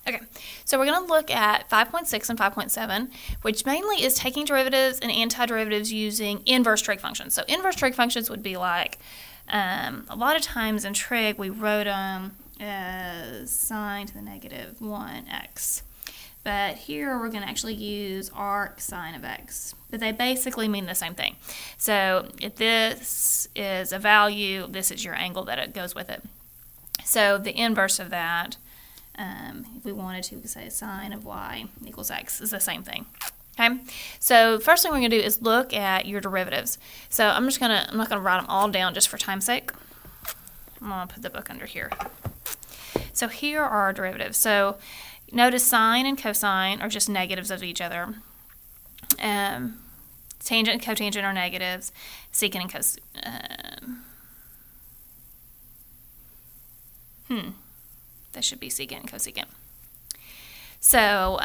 Okay, so we're going to look at 5.6 and 5.7, which mainly is taking derivatives and antiderivatives using inverse trig functions. So inverse trig functions would be like, a lot of times in trig we wrote them as sine to the negative 1x. But here we're going to actually use arc sine of x. But they basically mean the same thing. So if this is a value, this is your angle that it goes with it. So the inverse of that, if we wanted to, we could say sine of y equals x is the same thing. Okay, so first thing we're going to do is look at your derivatives. So I'm not going to write them all down just for time's sake. I'm going to put the book under here. So here are our derivatives. So notice sine and cosine are just negatives of each other. Tangent and cotangent are negatives. Secant and cos. That should be secant and cosecant. So,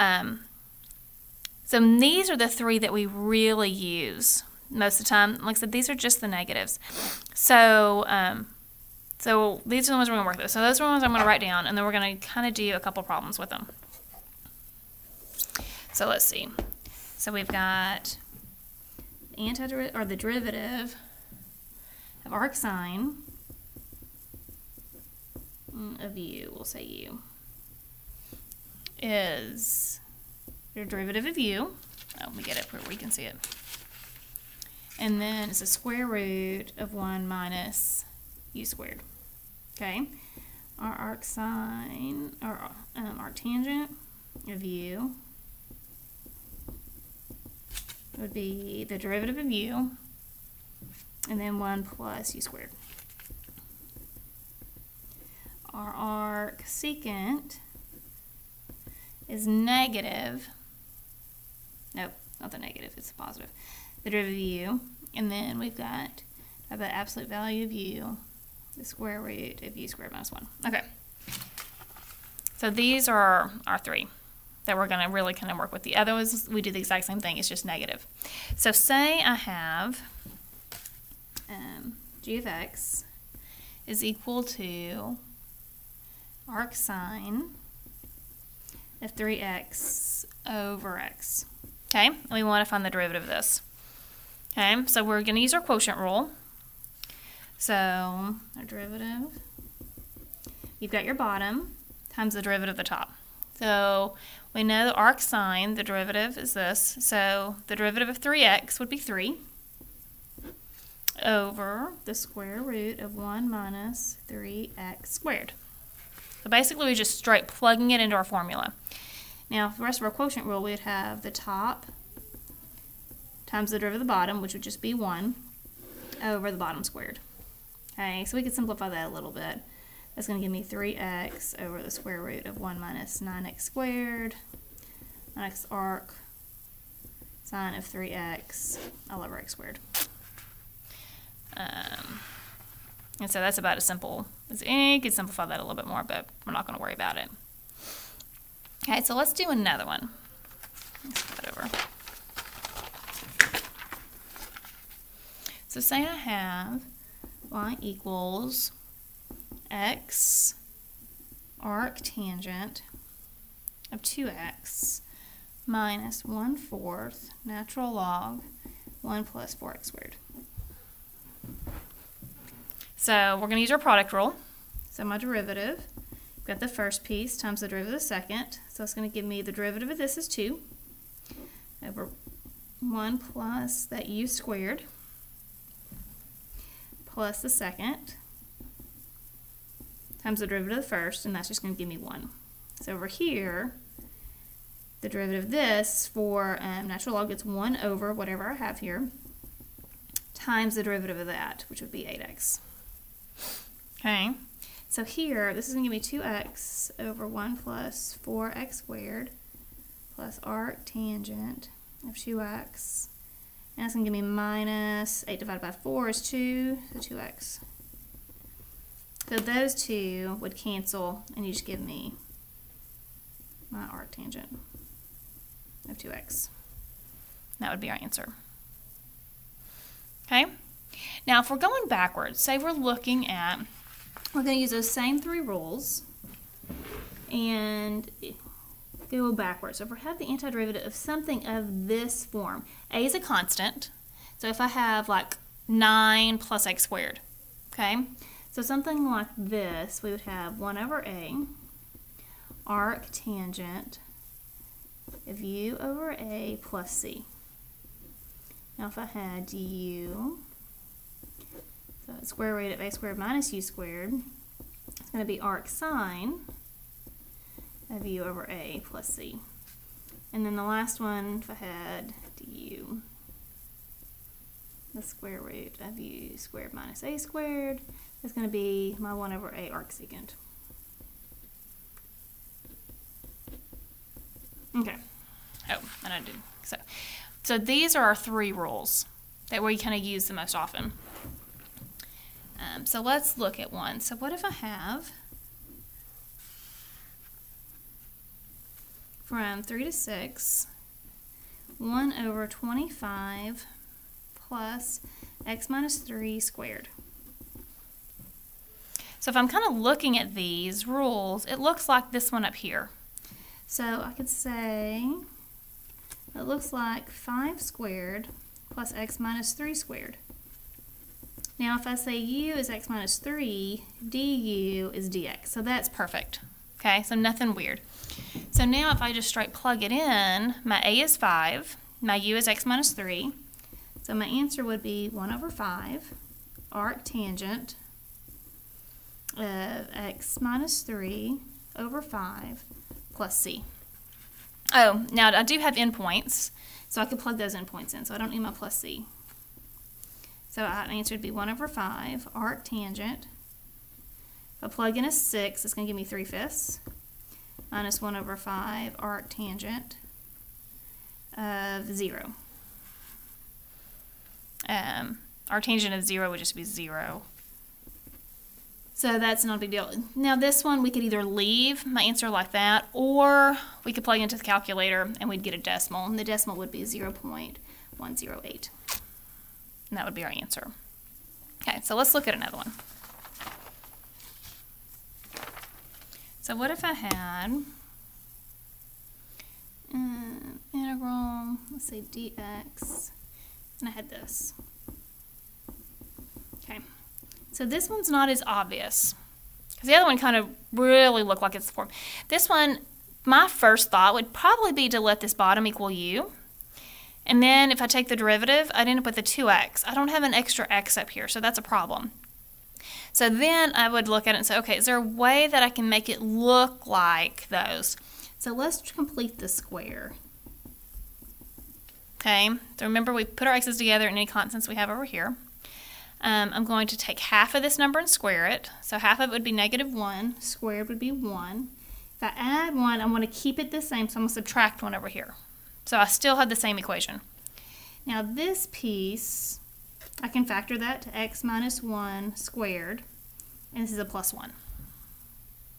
so these are the three that we really use most of the time. Like I said, these are just the negatives. So, so these are the ones we're going to work with. So those are the ones I'm going to write down, and then we're going to kind of do a couple problems with them. So let's see. So we've got the derivative of arc sine of u, we'll say u, is the derivative of u. Oh, let me get it where we can see it. And then it's the square root of 1 minus u squared. Okay, our arc sine, or arc tangent of u would be the derivative of u, and then 1 plus u squared. Our arc secant is negative, nope, not the negative, it's the positive, the derivative of u, and then we've got the absolute value of u, the square root of u squared minus 1. Okay, so these are our three that we're going to really kind of work with. The other ones, we do the exact same thing, it's just negative. So say I have g of x is equal to arc sine of 3x over x. Okay, and we want to find the derivative of this. Okay, so we're going to use our quotient rule. So our derivative, you've got your bottom times the derivative of the top. So we know the arc sine, the derivative is this. So the derivative of 3x would be 3 over the square root of 1 minus 3x squared. So basically we're just straight plugging it into our formula. Now for the rest of our quotient rule, we'd have the top times the derivative of the bottom, which would just be 1, over the bottom squared. Okay, so we could simplify that a little bit. That's going to give me 3x over the square root of 1 minus 9x squared, 9x arc sine of 3x all over x squared. And so that's about as simple as you could simplify that a little bit more, but we're not going to worry about it. Okay, so let's do another one. Let's put that over. So say I have y equals x arc tangent of 2x minus 1/4 natural log 1 plus 4x squared. So we're going to use our product rule. So my derivative, I've got the first piece times the derivative of the second. So it's going to give me the derivative of this is 2 over 1 plus that u squared plus the second times the derivative of the first, and that's just going to give me 1. So over here, the derivative of this for natural log gets 1 over whatever I have here times the derivative of that, which would be 8x. Okay, so here, this is going to give me 2x over 1 plus 4x squared plus arc tangent of 2x. And that's going to give me minus 8 divided by 4 is 2, so 2x. So those two would cancel, and you just give me my arc tangent of 2x. That would be our answer. Okay, now if we're going backwards, say we're looking at, we're going to use those same three rules, and go backwards. So if we have the antiderivative of something of this form, a is a constant. So if I have like 9 plus x squared, okay? So something like this, we would have 1 over a arc tangent of u over a plus c. Now if I had u, so square root of a squared minus u squared, it's going to be arc sine of u over a plus c. And then the last one, if I had du, the square root of u squared minus a squared, is going to be my 1 over a arcsecant. Okay. Oh, and I did. So these are our 3 rules that we kind of use the most often. So let's look at one. So what if I have from 3 to 6, 1 over 25 plus x minus 3 squared. So if I'm kind of looking at these rules, it looks like this one up here. So I could say it looks like 5 squared plus x minus 3 squared. Now if I say u is x minus 3, du is dx. So that's perfect. Okay, so nothing weird. So now if I just straight plug it in, my a is 5, my u is x minus 3. So my answer would be 1 over 5 arc tangent of x minus 3 over 5 plus c. Oh, now I do have endpoints, so I could plug those endpoints in, so I don't need my plus c. So my answer would be 1 over 5 arc tangent. If I plug in a 6, it's going to give me 3/5 minus 1 over 5 arc tangent of 0. Arc tangent of 0 would just be 0. So that's not a big deal. Now this one, we could either leave my answer like that, or we could plug into the calculator and we'd get a decimal, and the decimal would be 0.108. And that would be our answer. Okay, so let's look at another one. So what if I had integral, let's say dx, and I had this. Okay. So this one's not as obvious, because the other one kind of really looked like it's the form. This one, my first thought would probably be to let this bottom equal u. And then if I take the derivative, I'd end up with a 2x. I don't have an extra x up here, so that's a problem. So then I would look at it and say, okay, is there a way that I can make it look like those? So let's complete the square. Okay, so remember we put our x's together and any constants we have over here. I'm going to take half of this number and square it. So half of it would be -1, squared would be 1. If I add 1, I want to keep it the same, so I'm going to subtract 1 over here. So I still have the same equation. Now this piece, I can factor that to x minus 1 squared, and this is a plus 1.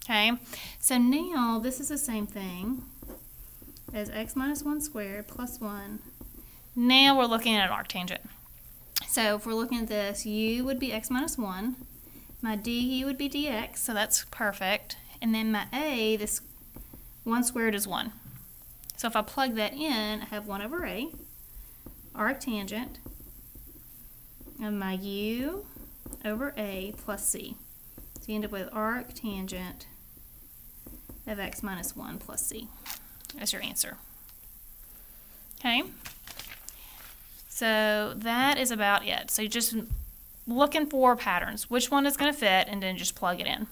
Okay, so now this is the same thing as x minus 1 squared plus 1. Now we're looking at an arctangent. So if we're looking at this, u would be x minus 1, my du would be dx, so that's perfect, and then my a, this 1 squared is 1. So if I plug that in, I have 1 over a, arctangent, of my u over a plus c. So you end up with arctangent of x minus 1 plus c. That's your answer. Okay? So that is about it. So you're just looking for patterns. Which one is going to fit, and then just plug it in.